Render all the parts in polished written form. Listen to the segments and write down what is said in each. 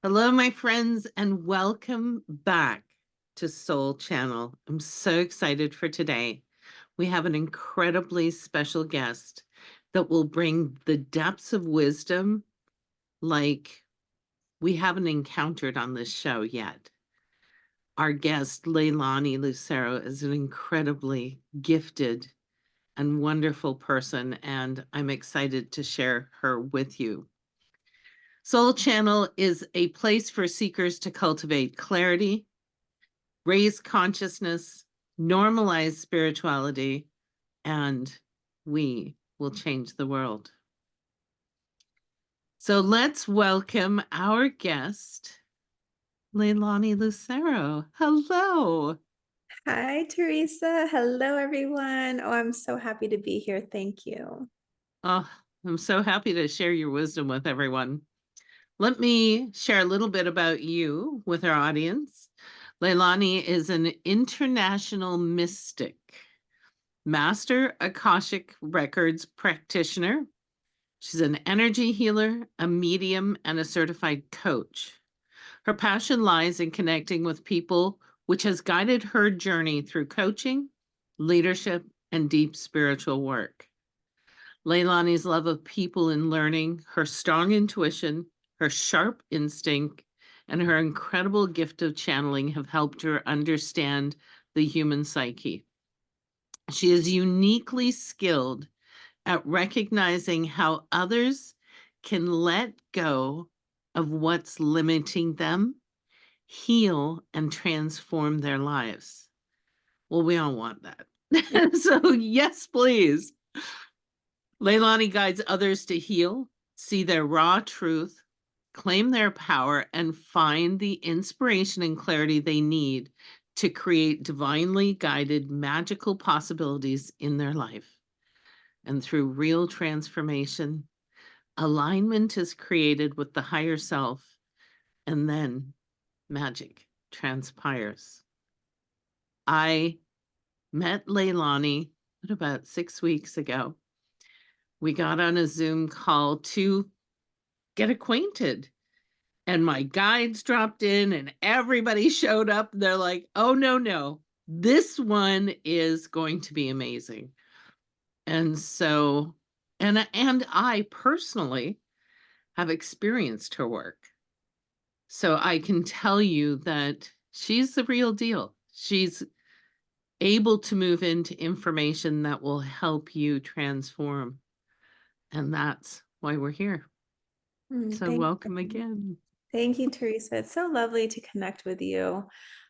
Hello, my friends, and welcome back to Soul Channel. I'm so excited for today. We have an incredibly special guest that will bring the depths of wisdom like we haven't encountered on this show yet. Our guest, Leilani Lucero, is an incredibly gifted and wonderful person, and I'm excited to share her with you. Soul Channel is a place for seekers to cultivate clarity, raise consciousness, normalize spirituality, and we will change the world. So let's welcome our guest, Leilani Lucero. Hello. Hi, Teresa. Hello, everyone. Oh, I'm so happy to be here. Thank you. Oh, I'm so happy to share your wisdom with everyone. Let me share a little bit about you with our audience. Leilani is an international mystic, master Akashic Records practitioner. She's an energy healer, a medium, and a certified coach. Her passion lies in connecting with people, which has guided her journey through coaching, leadership, and deep spiritual work. Leilani's love of people and learning, her strong intuition, her sharp instinct, and her incredible gift of channeling have helped her understand the human psyche. She is uniquely skilled at recognizing how others can let go of what's limiting them, heal, and transform their lives. Well, we all want that. So, yes, please. Leilani guides others to heal, see their raw truth, claim their power, and find the inspiration and clarity they need to create divinely guided magical possibilities in their life. And through real transformation, alignment is created with the higher self, and then magic transpires. I met Leilani about 6 weeks ago. We got on a Zoom call to get acquainted. And my guides dropped in and everybody showed up. They're like, oh, no, no, this one is going to be amazing. And so, and I personally have experienced her work. So I can tell you that she's the real deal. She's able to move into information that will help you transform. And that's why we're here. So Thank welcome you. again. Thank you, Teresa. It's so lovely to connect with you.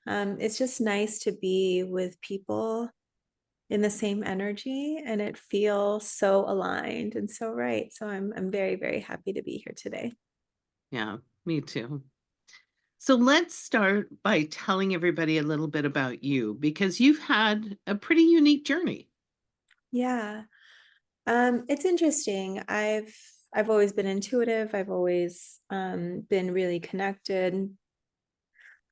It's just nice to be with people in the same energy, and it feels so aligned and so right. So I'm very, very happy to be here today. Yeah, me too. So let's start by telling everybody a little bit about you because you've had a pretty unique journey. Yeah. It's interesting. I've always been intuitive. I've always been really connected.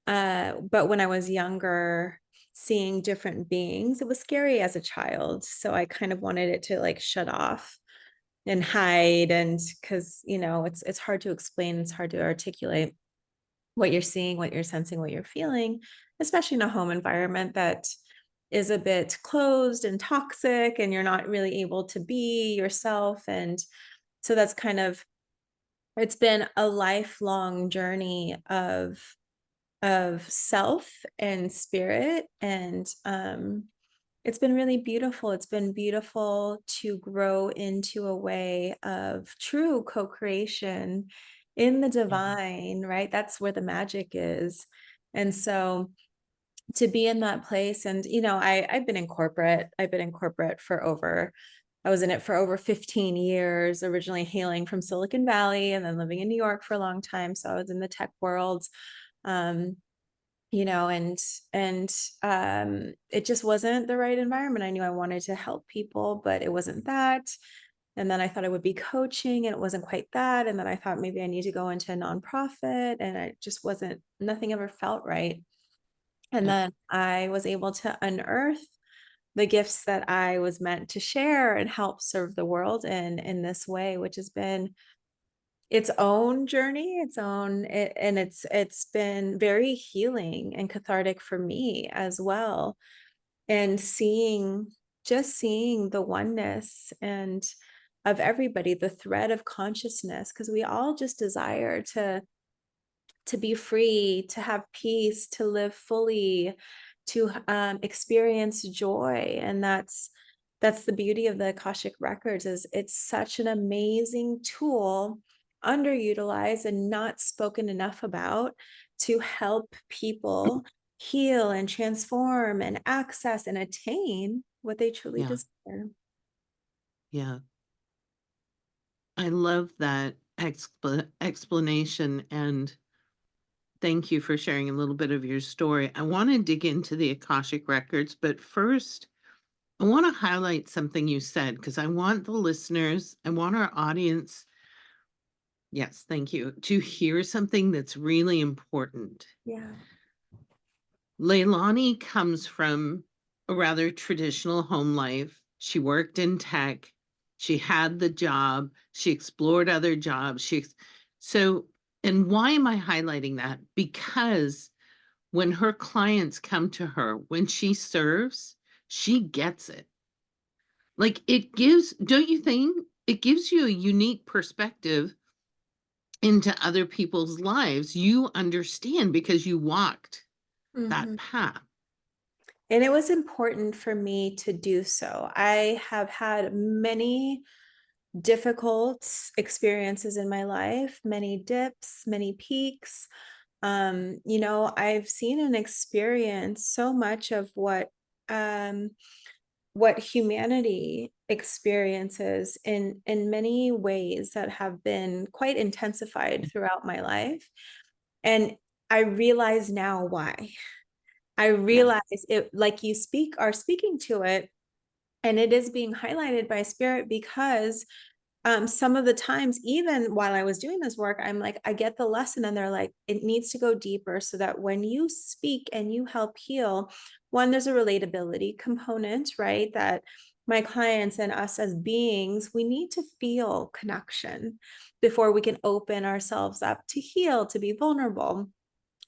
But when I was younger, seeing different beings, it was scary as a child. So I kind of wanted it to like shut off and hide. And because, it's hard to explain, it's hard to articulate what you're seeing, what you're sensing, what you're feeling, especially in a home environment that is a bit closed and toxic, and you're not really able to be yourself. And so that's kind of, it's been a lifelong journey of self and spirit. And it's been really beautiful. It's been beautiful to grow into a way of true co-creation in the Mhm. divine, right? That's where the magic is. And so to be in that place, and I've been in corporate. I've been in corporate for over, I was in it for over 15 years, originally hailing from Silicon Valley and then living in New York for a long time. So I was in the tech world. Um, and it just wasn't the right environment. I knew I wanted to help people, but it wasn't that. And then I thought I would be coaching, and it wasn't quite that. And then I thought maybe I need to go into a nonprofit, and it just wasn't, nothing ever felt right. And Yeah. then I was able to unearth the gifts that I was meant to share and help serve the world in this way, which has been its own journey, and it's been very healing and cathartic for me as well. And just seeing the oneness and of everybody, the thread of consciousness, because we all just desire to be free, to have peace, to live fully, to experience joy. And that's the beauty of the Akashic Records, is it's such an amazing tool, underutilized and not spoken enough about, to help people heal and transform and access and attain what they truly Yeah, desire. yeah. I love that explanation, and thank you for sharing a little bit of your story. I want to dig into the Akashic Records, but first, I want to highlight something you said because I want the listeners, I want our audience, yes, thank you, to hear something that's really important. Yeah. Leilani comes from a rather traditional home life. She worked in tech. She had the job. She explored other jobs. So, and why am I highlighting that? Because when her clients come to her, when she serves, she gets it. Like it gives, don't you think? It gives you a unique perspective into other people's lives. You understand because you walked that Mhm. path. And it was important for me to do so. I have had many difficult experiences in my life, many dips, many peaks. I've seen and experienced so much of um, what humanity experiences in many ways that have been quite intensified throughout my life. And I realize now why. I Yeah. realize it, like you are speaking to it, and it is being highlighted by spirit, because some of the times, even while I was doing this work, I'm like, I get the lesson, and they're like, it needs to go deeper, so that when you speak and you help heal, one, there's a relatability component, right? That my clients and us as beings, we need to feel connection before we can open ourselves up to heal, to be vulnerable,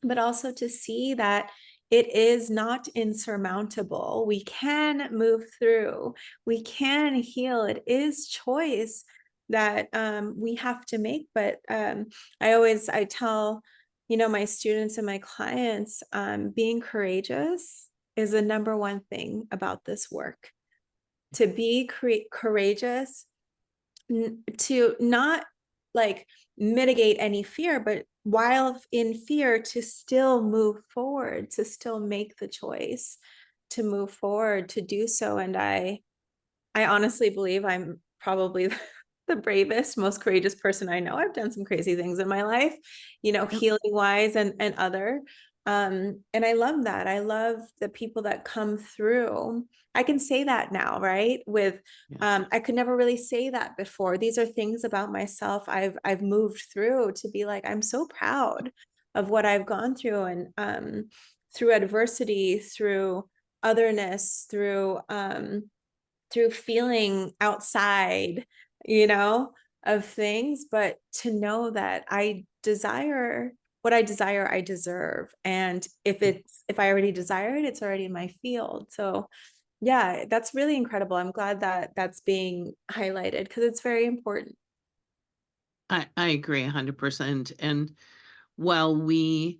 but also to see that it is not insurmountable. We can move through, we can heal. It is choice that we have to make. But I tell, my students and my clients, being courageous is the number one thing about this work. To be courageous, to not like mitigate any fear, but while in fear, to still move forward, to still make the choice to move forward, to do so. And I honestly believe I'm probably the bravest, most courageous person I know. I've done some crazy things in my life, Yep. healing wise and other. And I love that. I love the people that come through. I can say that now, right? Yes. I could never really say that before. These are things about myself I've moved through, to be like, I'm so proud of what I've gone through, and through adversity, through otherness, through feeling outside, you know, of things, but to know that I desire what I desire, I deserve. And if I already desire it, it's already in my field. So yeah, that's really incredible. I'm glad that that's being highlighted, because it's very important. I agree 100%. And while we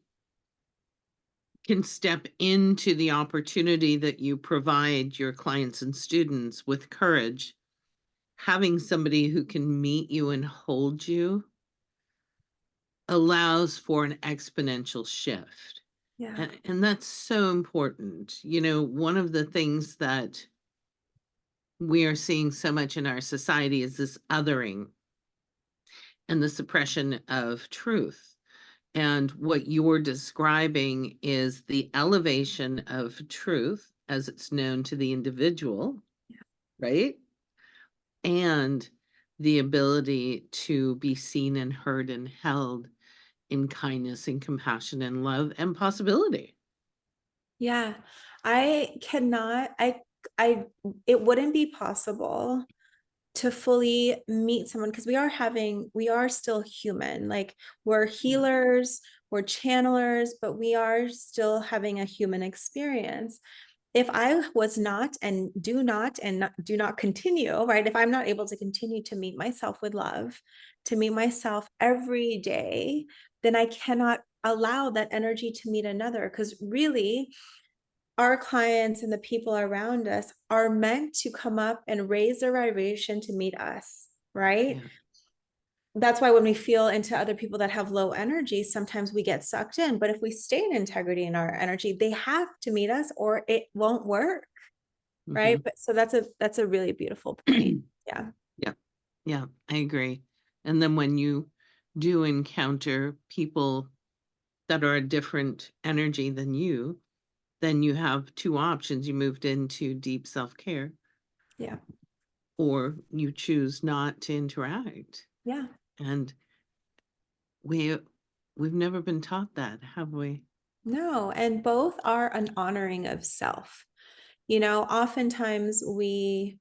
can step into the opportunity that you provide your clients and students with courage, having somebody who can meet you and hold you allows for an exponential shift. Yeah. And that's so important. One of the things that we are seeing so much in our society is this othering and the suppression of truth. And what you're describing is the elevation of truth as it's known to the individual, right? And the ability to be seen and heard and held in kindness and compassion and love and possibility. Yeah. I cannot, I, it wouldn't be possible to fully meet someone, because we are still human. Like, we're Yeah. healers, we're channelers, but we are still having a human experience. If I was not and do not continue, right? If I'm not able to continue to meet myself with love, to meet myself every day, then I cannot allow that energy to meet another. Because really, our clients and the people around us are meant to come up and raise their vibration to meet us, right? Yeah. That's why when we feel into other people that have low energy, sometimes we get sucked in. But if we stay in integrity in our energy, they have to meet us or it won't work, right? Hmm. But so that's a really beautiful point. Yeah. Yeah. Yeah, I agree. And then when you do encounter people that are a different energy than you, then you have two options. You moved into deep self-care, Yeah. or you choose not to interact. Yeah. And we we've never been taught that, have we? No, and both are an honoring of self. Oftentimes we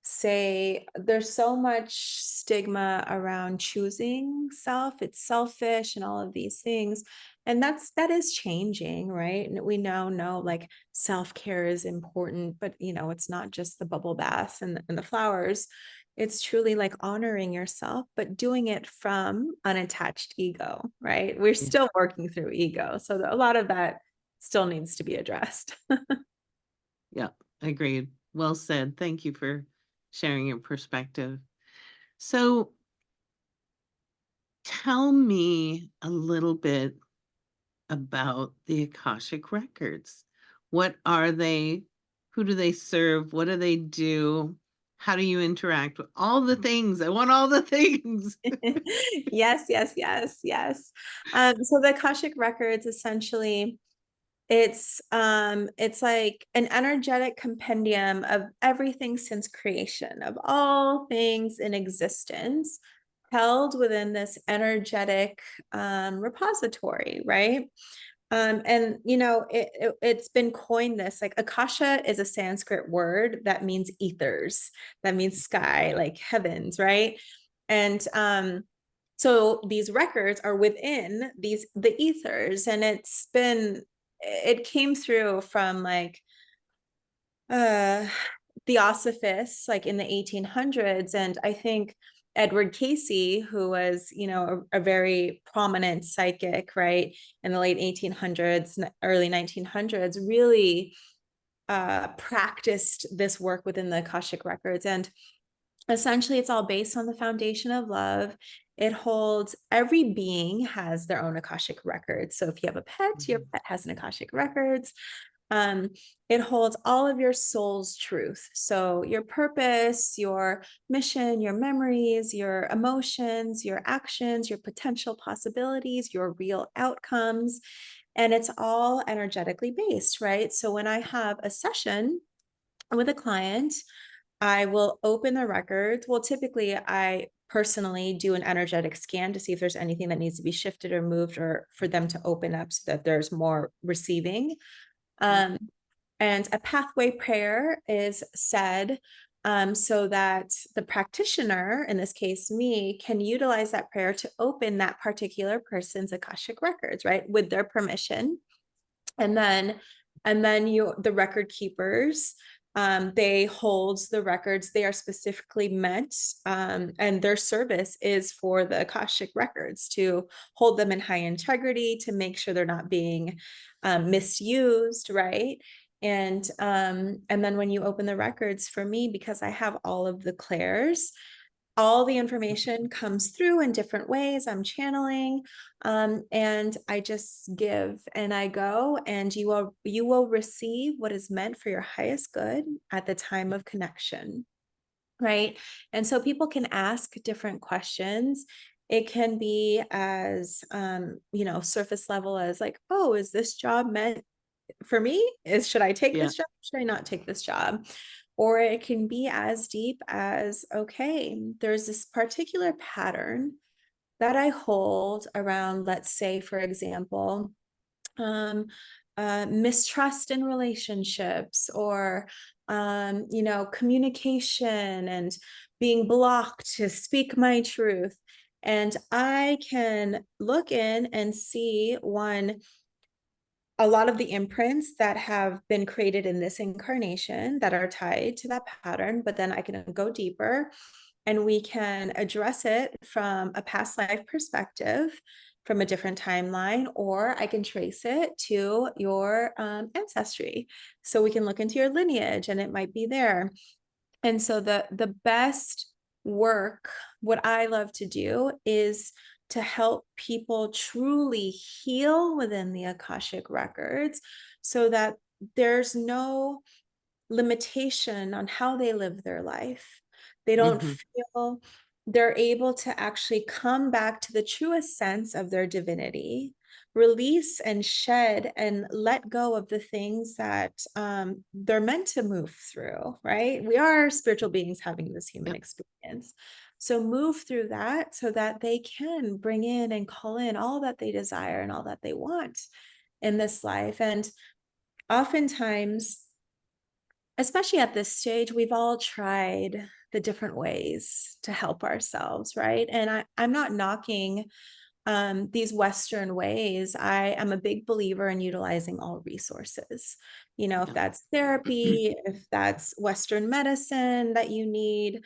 say there's so much stigma around choosing self, it's selfish and all of these things. And that is changing, right? And we now know like self-care is important, but it's not just the bubble baths and the flowers. It's truly like honoring yourself, but doing it from unattached ego, right? We're Yeah. still working through ego. So a lot of that still needs to be addressed. Yeah, agreed. Well said. Thank you for sharing your perspective. So tell me a little bit about the Akashic Records. What are they? Who do they serve? What do they do? How do you interact with all the things? I want all the things. Yes, yes, yes, yes. So the Akashic Records essentially, it's like an energetic compendium of everything since creation, of all things in existence, held within this energetic repository, right? And it's been coined this, like, Akasha is a Sanskrit word that means ethers, that means sky, like heavens, right? And so these records are within the ethers, and it came through from like uh Theosophists like in the 1800s. And I think Edward Casey, who was a very prominent psychic, right, in the late 1800s, early 1900s, really practiced this work within the Akashic Records. And essentially it's all based on the foundation of love. It holds, every being has their own Akashic Records. So if you have a pet, your Mhm. pet has an Akashic Records. um, it holds all of your soul's truth. So your purpose, your mission, your memories, your emotions, your actions, your potential possibilities, your real outcomes. And it's all energetically based, right? So when I have a session with a client, I will open the records. Well, typically I personally do an energetic scan to see if there's anything that needs to be shifted or moved, or for them to open up so that there's more receiving. Yeah. Um, and a pathway prayer is said, so that the practitioner, in this case me, can utilize that prayer to open that particular person's Akashic Records, right, with their permission. And then the record keepers, they hold the records. They are specifically meant, and their service is for the Akashic Records, to hold them in high integrity, to make sure they're not being misused, right? And then when you open the records for me, because I have all of the clairs, all the information comes through in different ways. I'm channeling, and I just give and I go, and you will receive what is meant for your highest good at the time of connection, right? And so people can ask different questions. It can be as surface level as like, oh, is this job meant for me? Should I take Yeah. this job? Should I not take this job? Or it can be as deep as, okay, there's this particular pattern that I hold around, let's say, for example, um, mistrust in relationships, or communication and being blocked to speak my truth. And I can look in and see one, a lot of the imprints that have been created in this incarnation that are tied to that pattern, but then I can go deeper and we can address it from a past life perspective, from a different timeline, or I can trace it to your ancestry. So we can look into your lineage and it might be there. And so the best work, what I love to do is to help people truly heal within the Akashic records so that there's no limitation on how they live their life. They don't Hmm. feel they're able to actually come back to the truest sense of their divinity, release and shed and let go of the things that they're meant to move through, right? We are spiritual beings having this human Yep. experience. So move through that so that they can bring in and call in all that they desire and all that they want in this life. And oftentimes, especially at this stage, we've all tried the different ways to help ourselves, right? And I'm not knocking these Western ways. I am a big believer in utilizing all resources. If Yep. that's therapy, if that's Western medicine that you need,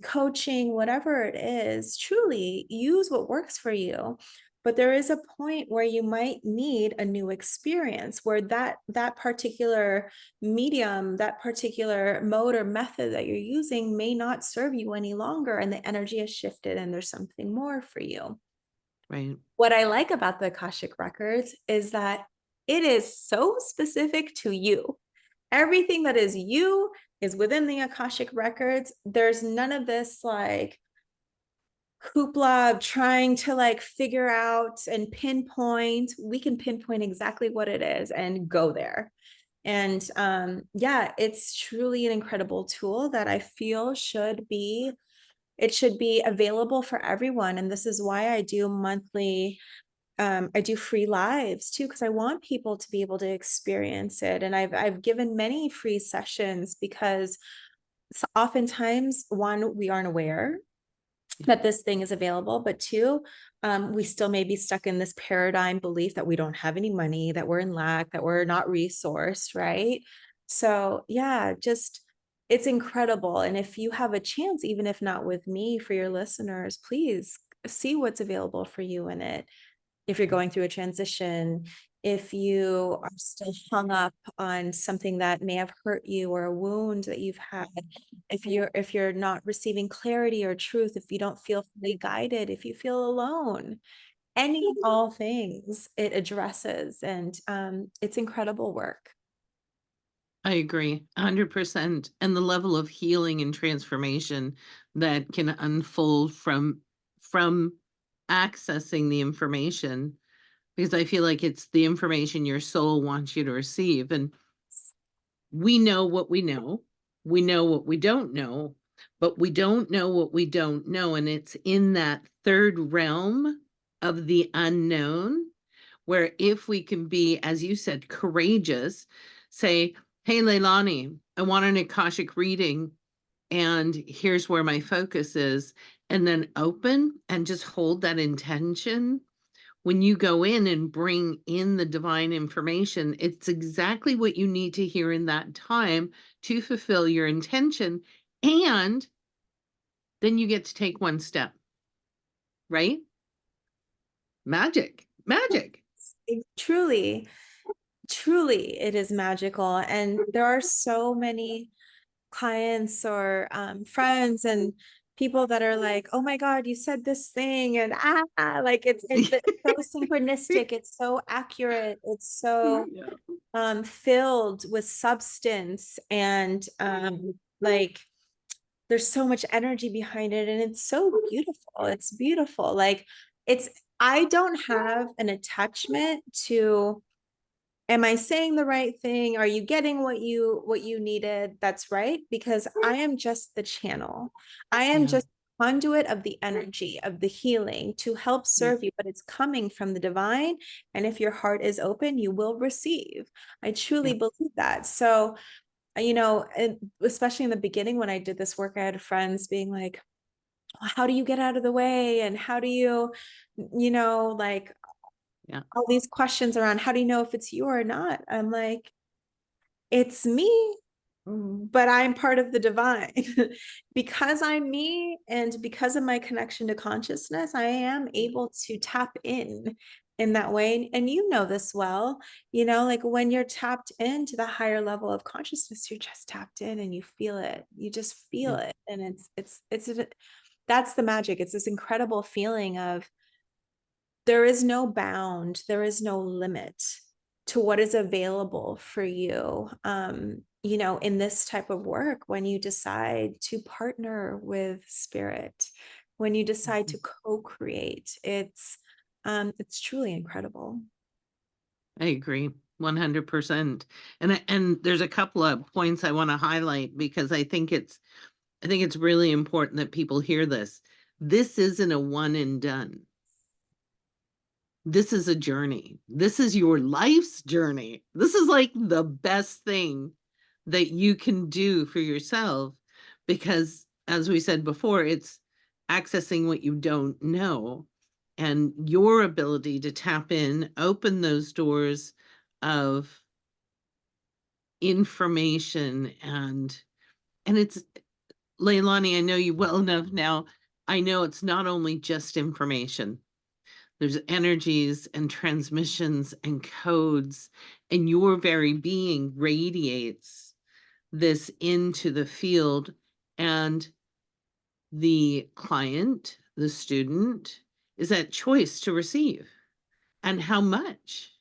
coaching, whatever it is, truly use what works for you. But there is a point where you might need a new experience where that particular medium, that particular mode or method that you're using may not serve you any longer, and the energy has shifted and there's something more for you. Right. What I like about the Akashic Records is that it is so specific to you. Everything that is you is within the Akashic Records. There's none of this like hoopla of trying to like figure out and pinpoint. We can pinpoint exactly what it is and go there. And yeah, it's truly an incredible tool that I feel should be available for everyone. And this is why I do monthly, I do free lives too, because I want people to be able to experience it. And I've given many free sessions because oftentimes, one, we aren't aware Yeah. that this thing is available, but two, we still may be stuck in this paradigm belief that we don't have any money, that we're in lack, that we're not resourced, right? So yeah, just it's incredible. And if you have a chance, even if not with me, for your listeners, please see what's available for you in it. If you're going through a transition, if you are still hung up on something that may have hurt you or a wound that you've had, if you're not receiving clarity or truth, if you don't feel fully guided, if you feel alone, any and all things it addresses. And it's incredible work. I agree 100%. And the level of healing and transformation that can unfold from accessing the information, because I feel like it's the information your soul wants you to receive. And we know what we know. We know what we don't know, but we don't know what we don't know. And it's in that third realm of the unknown where if we can be, as you said, courageous, say, hey, Leilani, I want an Akashic reading, and here's where my focus is, and then open and just hold that intention. When you go in and bring in the divine information, it's exactly what you need to hear in that time to fulfill your intention. And then you get to take one step, right? Magic, magic. Truly, truly, it is magical. And there are so many clients or friends and people that are like, oh my God, you said this thing. And like it's so synchronistic. It's so accurate. It's so Yeah. filled with substance. And like there's so much energy behind it. And it's so beautiful. It's beautiful. Like it's, I don't have an attachment to, am I saying the right thing? Are you getting what you needed? That's right, because I am just the channel. I am Yeah. just conduit of the energy of the healing to help Yeah. serve you, but it's coming from the divine. And if your heart is open, you will receive. I truly Yeah. believe that. So especially in the beginning when I did this work, I had friends being like, how do you get out of the way? And how do you, like Yeah. all these questions around how do you know if it's you or not? I'm like, it's me, but I'm part of the divine. Because I'm me and because of my connection to consciousness, I am able to tap in that way. And you know this well, like when you're tapped into the higher level of consciousness, you're just tapped in and you feel it. You just feel Yeah. it. And that's the magic. It's this incredible feeling of there is no bound, there is no limit to what is available for you, in this type of work when you decide to partner with spirit, when you decide Mhm. to co-create. It's truly incredible. I agree 100%. And there's a couple of points I want to highlight because I think it's really important that people hear this. This isn't a one and done. This is a journey. This is your life's journey. This is like the best thing that you can do for yourself because, as we said before, it's accessing what you don't know and your ability to tap in, open those doors of information and it's Leilani, I know you well enough now. I know it's not only just information. There's energies and transmissions and codes, and your very being radiates this into the field. And the client, the student, is at choice to receive and how much.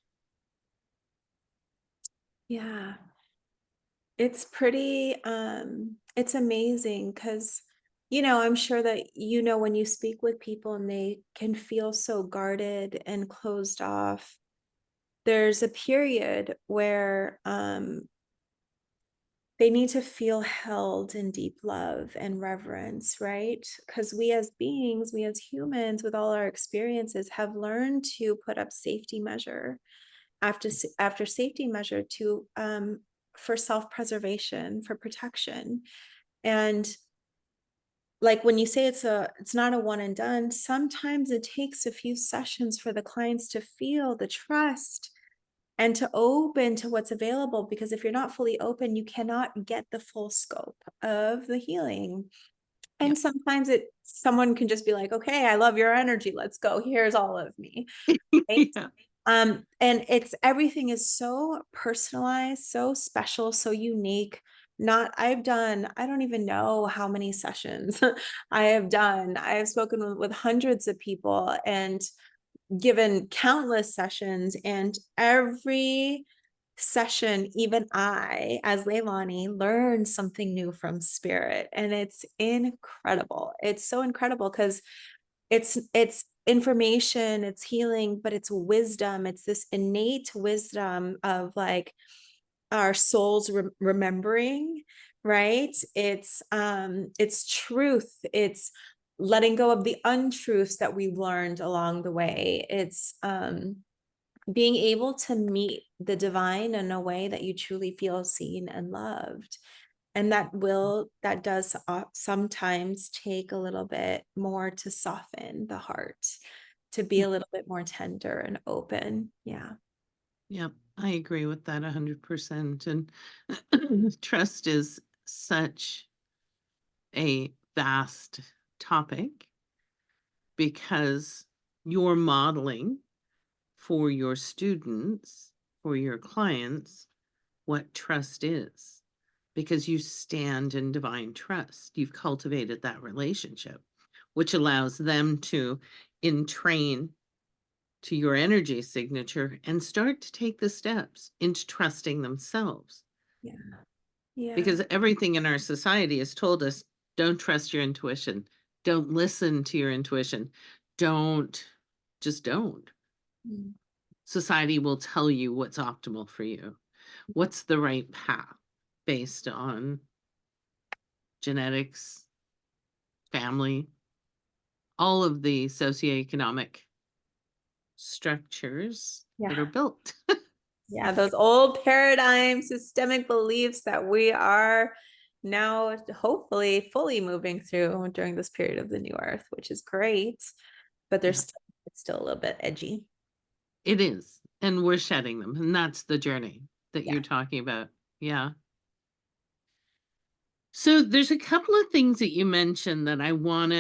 Yeah, it's amazing because I'm sure that when you speak with people and they can feel so guarded and closed off, there's a period where they need to feel held in deep love and reverence, right? Because we as beings, we as humans, with all our experiences, have learned to put up safety measure after safety measure to for self-preservation, for protection. And like when you say it's not a one and done, sometimes it takes a few sessions for the clients to feel the trust and to open to what's available, because if you're not fully open, you cannot get the full scope of the healing. Yeah. And sometimes someone can just be like, okay, I love your energy, let's go, here's all of me, right? Yeah. And everything is so personalized, so special, so unique. Not I've done, I don't even know how many sessions I have done. I have spoken with hundreds of people and given countless sessions, and every session, even I, as Leilani, learned something new from spirit. And it's incredible. It's so incredible because it's information, it's healing, but it's wisdom. It's this innate wisdom of like our souls remembering, right? It's truth. It's letting go of the untruths that we learned along the way. It's being able to meet the divine in a way that you truly feel seen and loved. And that does sometimes take a little bit more to soften the heart, to be Yeah. a little bit more tender and open. Yeah. Yep. I agree with that 100%. And trust is such a vast topic because you're modeling for your students, for your clients, what trust is because you stand in divine trust. You've cultivated that relationship, which allows them to entrain to your energy signature and start to take the steps into trusting themselves. Yeah. Yeah. Because everything in our society has told us don't trust your intuition, don't listen to your intuition, don't, just don't. Mm. Society will tell you what's optimal for you, what's the right path based on genetics, family, all of the socioeconomic structures that are Yeah. built. Yeah, those old paradigm systemic beliefs that we are now hopefully fully moving through during this period of the new earth, which is great, but Yeah, it's still a little bit edgy. it is. And we're shedding them. And that's the journey that Yeah. you're talking about. Yeah. So there's a couple of things that you mentioned that I want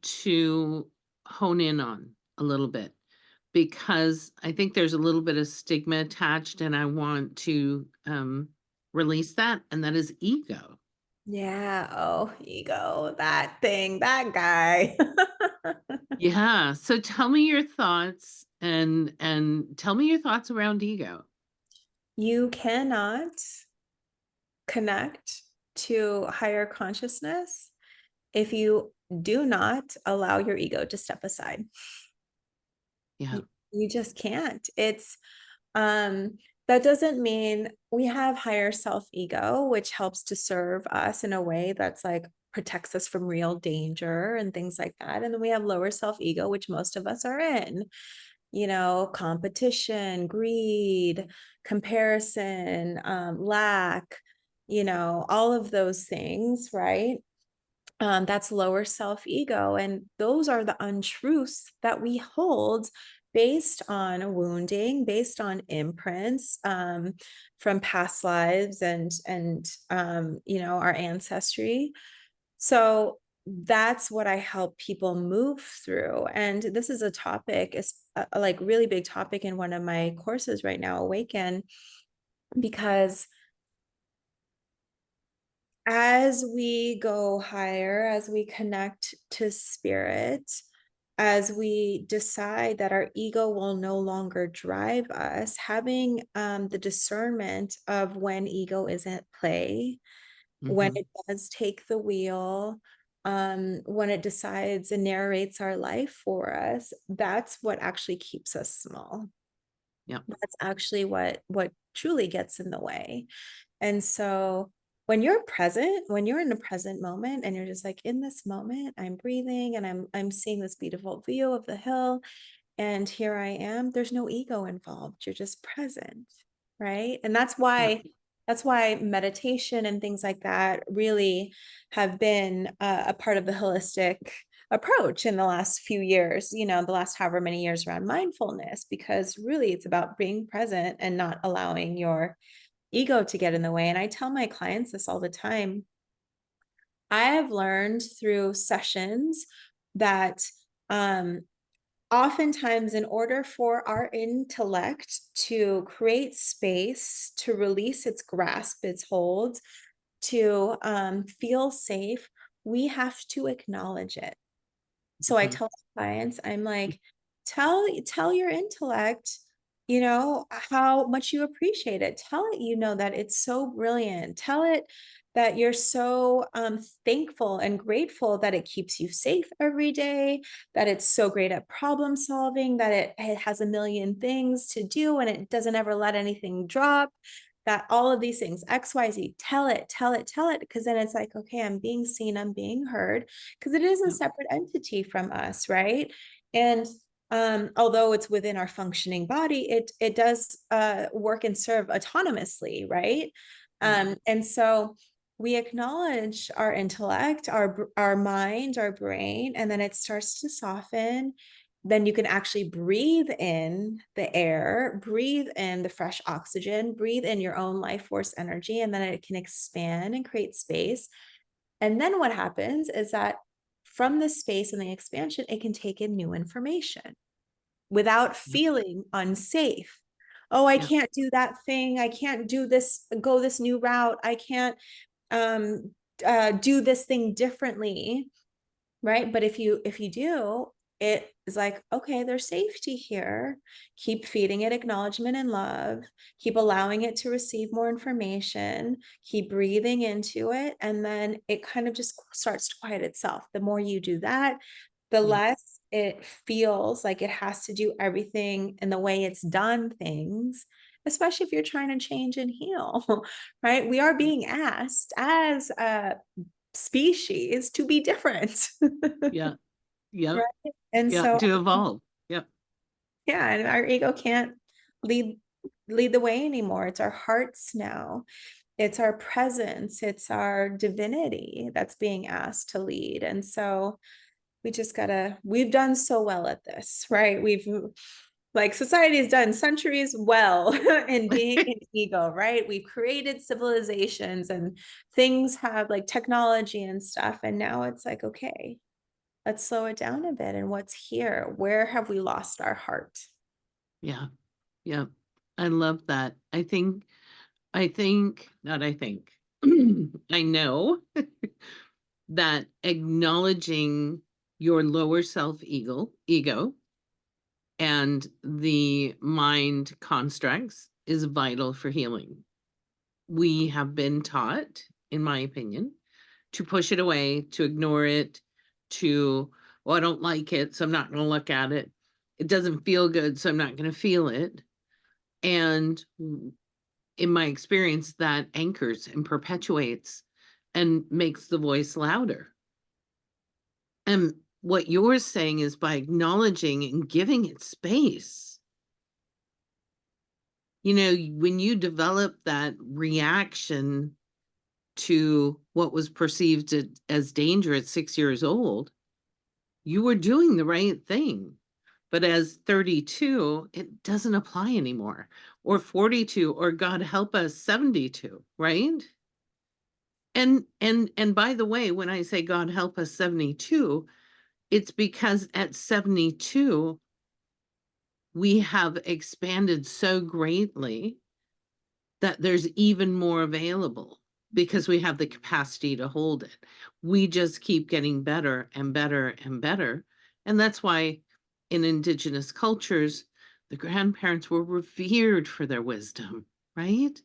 to hone in on a little bit, because I think there's a little bit of stigma attached, and I want to release that, and that is ego. Yeah. Oh, ego, that thing, that guy. Yeah. So tell me your thoughts, and tell me your thoughts around ego. You cannot connect to higher consciousness if you do not allow your ego to step aside. Yeah. You just can't. Um that doesn't mean we have higher self ego, which helps to serve us in a way that's like protects us from real danger and things like that. And then we have lower self ego, which most of us are in, competition, greed, comparison, lack, all of those things, right? That's lower self ego. And those are the untruths that we hold based on wounding, based on imprints from past lives and our ancestry. So that's what I help people move through. And this is a topic, is a like really big topic in one of my courses right now, Awaken, because as we go higher, as we connect to spirit, as we decide that our ego will no longer drive us, having the discernment of when ego is at play, when Hmm. it does take the wheel, when it decides and narrates our life for us, that's what actually keeps us small. Yeah. That's actually what truly gets in the way. And so when you're present, when you're in the present moment and you're just like in this moment, I'm breathing and I'm seeing this beautiful view of the hill and here I am, there's no ego involved. You're just present, right? And Yeah. that's why meditation and things like that really have been a part of the holistic approach in the last few years, the last however many years around mindfulness, because really it's about being present and not allowing your ego to get in the way. And I tell my clients this all the time. I have learned through sessions that um, oftentimes, in order for our intellect to create space, to release its grasp, its hold, to feel safe, we have to acknowledge it. So I Hmm. tell clients, I'm like, tell your intellect, how much you appreciate it. Tell it, that it's so brilliant. Tell it that you're so thankful and grateful that it keeps you safe every day, that it's so great at problem solving, that it has a million things to do and it doesn't ever let anything drop, that all of these things, XYZ, tell it, tell it, tell it, because then it's like, okay, I'm being seen, I'm being heard, because it is a Yeah. separate entity from us, right? And although it's within our functioning body, it does work and serve autonomously, right? Yeah. And so we acknowledge our intellect, our mind, our brain, and then it starts to soften. Then you can actually breathe in the air, breathe in the fresh oxygen, breathe in your own life force energy, and then it can expand and create space. And then what happens is that from the space and the expansion, it can take in new information without Yeah. feeling unsafe. Oh, I Yeah. can't do that thing. I can't do this, go this new route. I can't um, do this thing differently, right? But if you do, it is like, okay, there's safety here. Keep feeding it acknowledgement and love. Keep allowing it to receive more information. Keep breathing into it, and then it kind of just starts to quiet itself. The more you do that, the Yeah. less it feels like it has to do everything in the way it's done things, especially if you're trying to change and heal, right? We are Yeah. being asked as a species to be different. Yeah. Yeah. Right. And Yeah. so To evolve. Yeah. Yeah, and our ego can't lead lead the way anymore. It's our hearts now. It's our presence, it's our divinity that's being asked to lead. And so we just gotta, we've done so well at this, right? We've, like, society's done centuries well in being an ego, right? We've created civilizations and things have like technology and stuff. And now it's like, okay, let's slow it down a bit. And what's here? Where have we lost our heart? Yeah. Yeah. I love that. Not I think, I know that acknowledging your lower self ego and the mind constructs is vital for healing. We have been taught, in my opinion, to push it away, to ignore it, to, well, I don't like it, so I'm not going to look at it. It doesn't feel good, so I'm not going to feel it. And in my experience, that anchors and perpetuates and makes the voice louder. And what you're saying is by acknowledging and giving it space, when you develop that reaction to what was perceived as danger at 6 years old, you were doing the right thing. But as 32, it doesn't apply anymore. Or 42, or God help us, 72, right? And by the way, when I say God help us 72, it's because at 72 we have expanded so greatly that there's even more available because we have the capacity to hold it. We just keep getting better and better and better. And that's why in indigenous cultures, the grandparents were revered for their wisdom, right?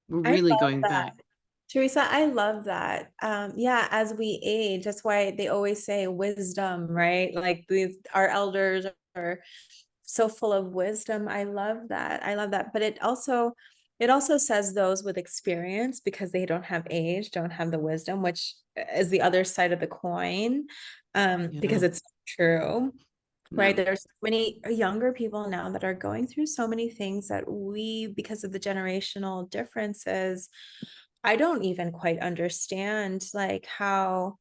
We're I really love going that. back. Teresa, I love that. Yeah, as we age, that's why they always say wisdom, right? Like these, our elders are so full of wisdom. I love that. I love that. But it also says those with experience, because they don't have age, don't have the wisdom, which is the other side of the coin. Yeah, Because it's true, right? no, There's so many younger people now that are going through so many things that we, because of the generational differences, I don't even quite understand, like, how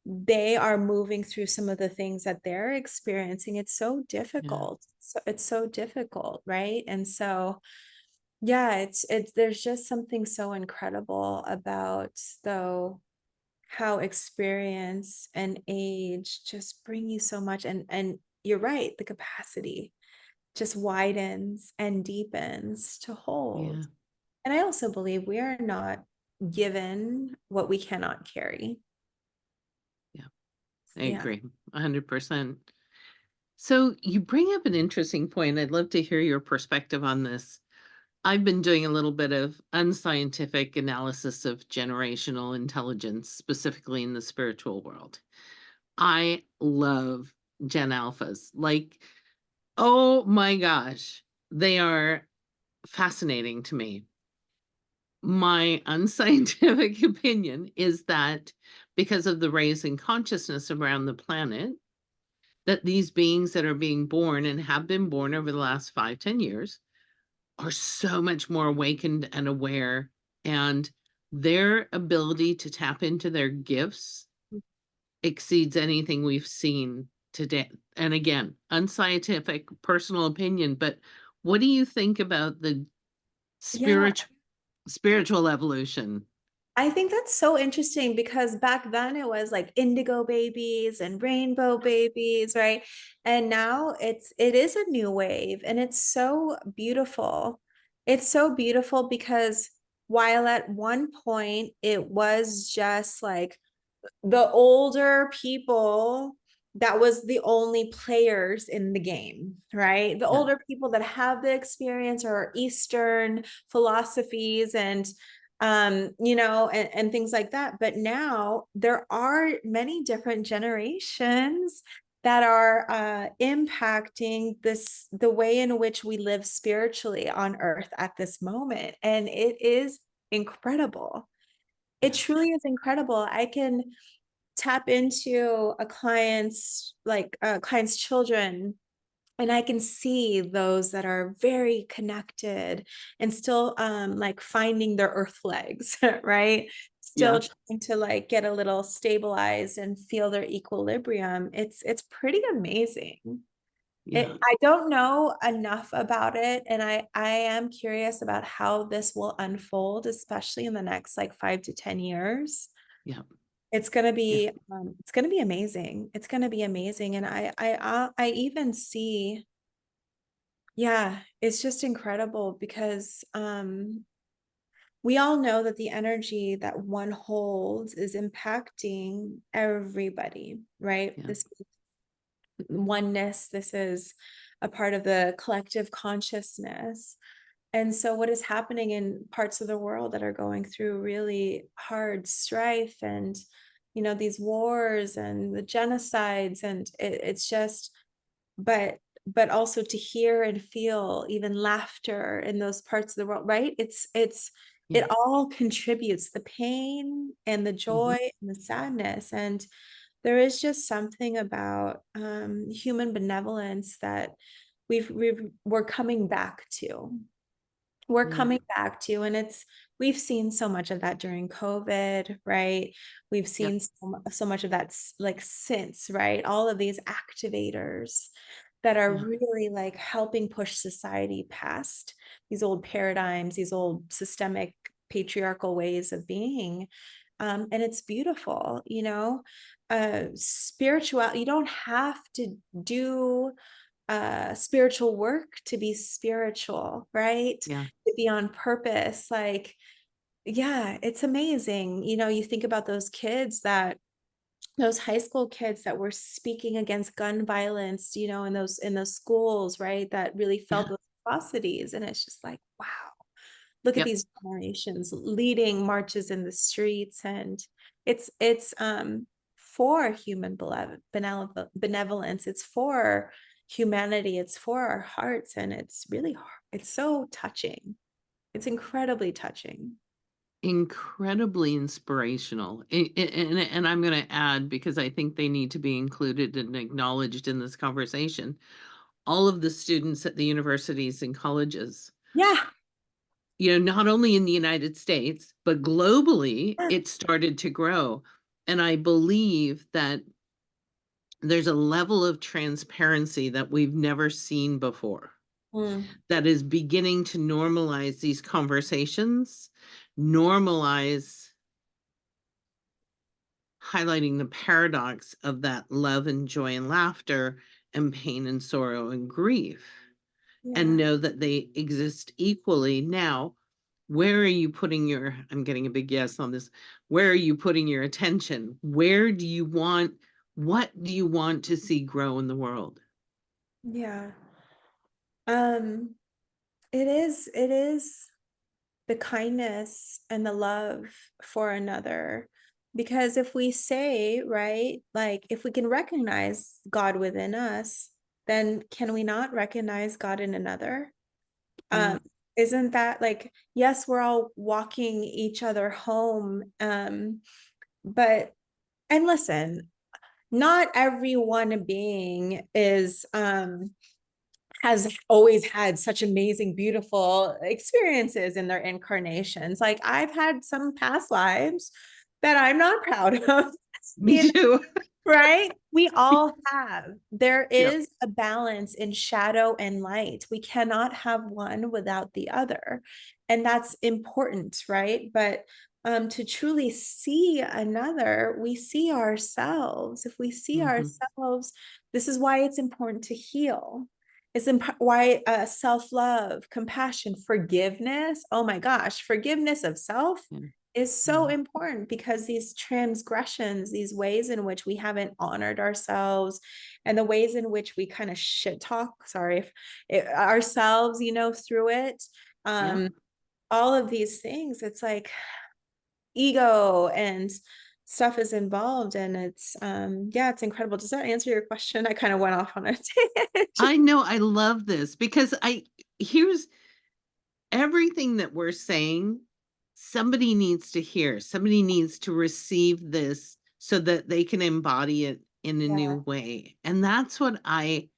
they are moving through some of the things that they're experiencing. It's so yeah, difficult. So it's so difficult, right? And so, yeah, it's there's just something so incredible about, though, how experience and age just bring you so much. And you're right, the capacity just widens and deepens to hold. yeah, And I also believe we are not given what we cannot carry. yeah. I Yeah. agree 100%. So you bring up an interesting point. I'd love to hear your perspective on this. I've been doing a little bit of unscientific analysis of generational intelligence, specifically in the spiritual world. I love Gen Alphas. Like, oh my gosh, they are fascinating to me. My unscientific opinion is that because of the raising consciousness around the planet, that these beings that are being born and have been born over the last 5, 10 years are so much more awakened and aware, and their ability to tap into their gifts exceeds anything we've seen today. And again, unscientific personal opinion, but what do you think about the Yeah. spiritual evolution? I think that's so interesting, because back then it was like indigo babies and rainbow babies, right? And now it is a new wave, and it's so beautiful. It's so beautiful because while at one point it was just like the older people, that was the only players in the game, right? The Yeah, older people that have the experience or Eastern philosophies and and things like that. But now there are many different generations that are impacting the way in which we live spiritually on earth at this moment. And it is incredible. It yeah, truly is incredible. I can tap into a client's client's children, and I can see those that are very connected and still like finding their earth legs, right? Still Yeah. trying to like get a little stabilized and feel their equilibrium. It's pretty amazing. Yeah. I don't know enough about it, and I am curious about how this will unfold, especially in the next like 5 to 10 years. Yeah. Yeah. It's gonna be amazing. It's gonna be amazing, and I even see, yeah, it's just incredible because we all know that the energy that one holds is impacting everybody, right? Yeah. This oneness, this is a part of the collective consciousness. And so, what is happening in parts of the world that are going through really hard strife and, these wars and the genocides, and it's just, but also to hear and feel even laughter in those parts of the world, right? It Yeah. all contributes, the pain and the Hmm. joy and the sadness. And there is just something about human benevolence that we're coming back to. We're Yeah. coming back to, and we've seen so much of that during COVID, right? We've Yeah. seen so much of that like since, right? All of these activators that are Yeah. really like helping push society past these old paradigms, these old systemic patriarchal ways of being. And it's beautiful, spiritual. You don't have to do spiritual work to be spiritual, right? Yeah. To be on purpose. Like, yeah, it's amazing. You think about those high school kids that were speaking against gun violence, in those schools, right? That really Yeah. felt those atrocities. And it's just like, wow, look at Yep. these generations leading marches in the streets. And it's for human benevolence. It's for humanity. It's for our hearts. And it's really hard. It's so touching. It's incredibly touching. Incredibly inspirational. And I'm going to add, because I think they need to be included and acknowledged in this conversation, all of the students at the universities and colleges, Yeah. not only in the United States, but globally, Yeah. it started to grow. And I believe that there's a level of transparency that we've never seen before Mm, that is beginning to normalize these conversations, normalize highlighting the paradox of that love and joy and laughter and pain and sorrow and grief, and yeah. know that they exist equally. Now, where are you putting I'm getting a big yes on this. Where are you putting your attention? What do you want to see grow in the world? Yeah. Um, it is the kindness and the love for another. Because if we say, right, like if we can recognize God within us, then can we not recognize God in another? Yeah. Um, isn't that like, yes, we're all walking each other home. But, and listen, not every one being has always had such amazing, beautiful experiences in their incarnations. Like I've had some past lives that I'm not proud of, Me you know, too. right? We all have. There Yep. is a balance in shadow and light. We cannot have one without the other. And that's important, right? But to truly see another, we see ourselves. If we see Hmm. ourselves, this is why it's important to heal. Why self-love, compassion, forgiveness. Oh my gosh, forgiveness of self Yeah. is so Yeah. important, because these transgressions, these ways in which we haven't honored ourselves, and the ways in which we kind of shit talk, sorry, ourselves, through it, Yeah. um, all of these things, it's like ego and stuff is involved, and yeah, it's incredible. Does that answer your question? I kind of went off on a tangent. I know. I love this because here's everything that we're saying. Somebody needs to hear, somebody needs to receive this so that they can embody it in a Yeah. new way. And that's what I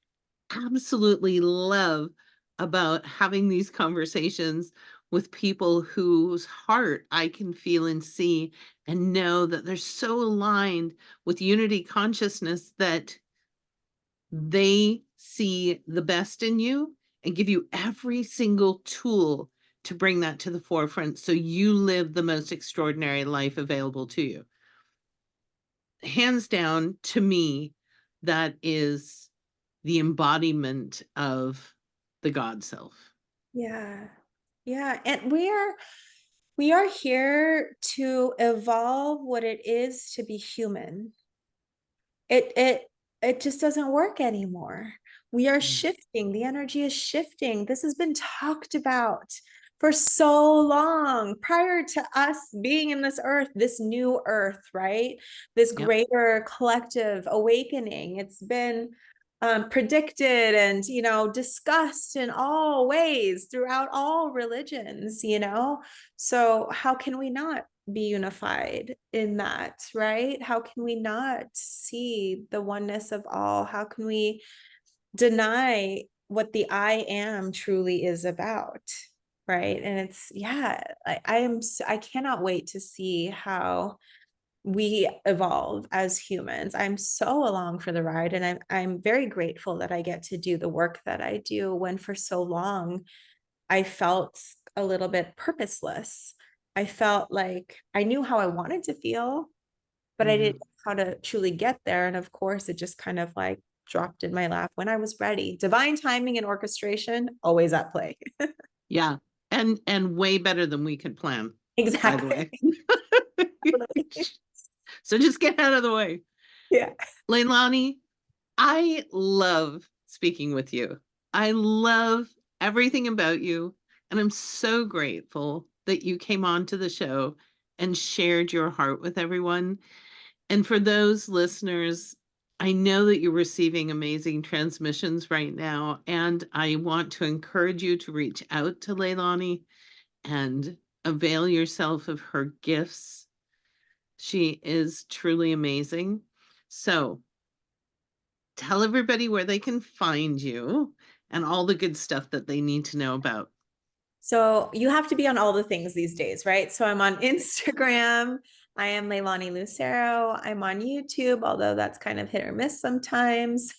absolutely love about having these conversations with people whose heart I can feel and see and know that they're so aligned with unity consciousness that they see the best in you and give you every single tool to bring that to the forefront so you live the most extraordinary life available to you. Hands down, to me, that is the embodiment of the God self. Yeah. Yeah. And we are here to evolve what it is to be human. It just doesn't work anymore. We are Mm. shifting. The energy is shifting. This has been talked about for so long prior to us being in this earth, this new earth, right? This Yep. greater collective awakening. It's been predicted and discussed in all ways throughout all religions. So how can we not be unified in that, right? How can we not see the oneness of all? How can we deny what the I am truly is about? Right. And it's, yeah, I cannot wait to see how we evolve as humans. I'm so along for the ride, and I'm very grateful that I get to do the work that I do when for so long I felt a little bit purposeless. I felt like I knew how I wanted to feel, but I Yeah. didn't know how to truly get there. And of course, it just kind of like dropped in my lap when I was ready. Divine timing and orchestration always at play. Yeah. And way better than we could plan, by the Exactly. way. So just get out of the way. Yeah. Leilani, I love speaking with you. I love everything about you, and I'm so grateful that you came on to the show and shared your heart with everyone. And for those listeners, I know that you're receiving amazing transmissions right now, and I want to encourage you to reach out to Leilani and avail yourself of her gifts. She is truly amazing. So, tell everybody where they can find you and all the good stuff that they need to know about. So you have to be on all the things these days, right? So I'm on Instagram. I am Leilani Lucero. I'm on YouTube, although that's kind of hit or miss sometimes.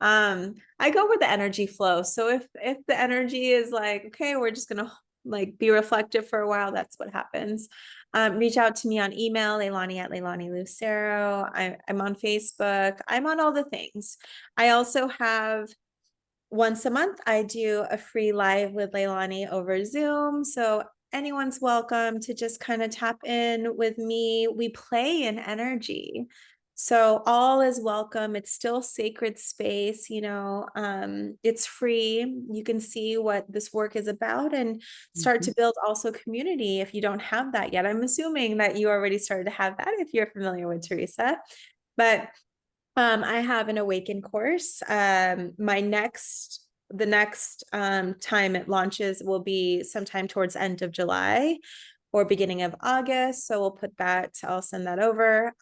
I go where the energy flows. So if the energy is like, okay, we're just gonna like be reflective for a while, that's what happens. Reach out to me on email, Leilani at Leilani Lucero. I'm on Facebook. I'm on all the things. I also have once a month, I do a free live with Leilani over Zoom. So anyone's welcome to just kind of tap in with me. We play in energy. So all is welcome. It's still sacred space. It's free. You can see what this work is about and start Mhm. to build also community if you don't have that yet. I'm assuming that you already started to have that if you're familiar with Teresa. But I have an Awaken course. The next time it launches will be sometime towards end of July or beginning of August. So I'll send that over.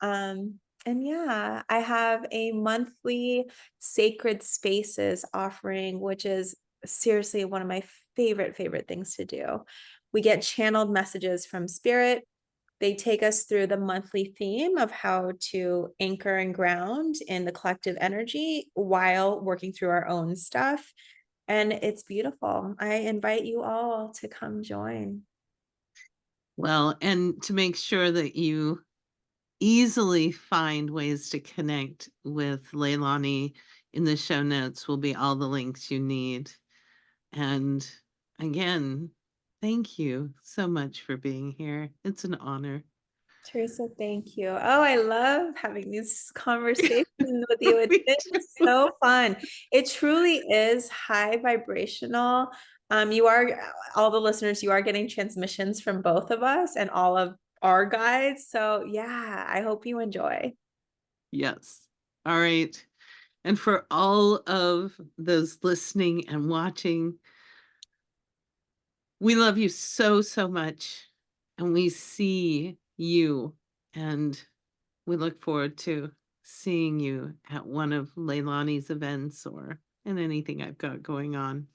And yeah, I have a monthly sacred spaces offering, which is seriously one of my favorite things to do. We get channeled messages from spirit. They take us through the monthly theme of how to anchor and ground in the collective energy while working through our own stuff. And it's beautiful. I invite you all to come join. Well, and to make sure that you easily find ways to connect with Leilani, in the show notes will be all the links you need. And again, thank you so much for being here. It's an honor. Teresa, thank you. Oh, I love having these conversations with you. It's Me been too. so fun. It truly is high vibrational. You are all the listeners, you are getting transmissions from both of us and all of our guides. So yeah, I hope you enjoy. Yes. All right. And for all of those listening and watching, we love you so, so much. And we see you. And we look forward to seeing you at one of Leilani's events or in anything I've got going on.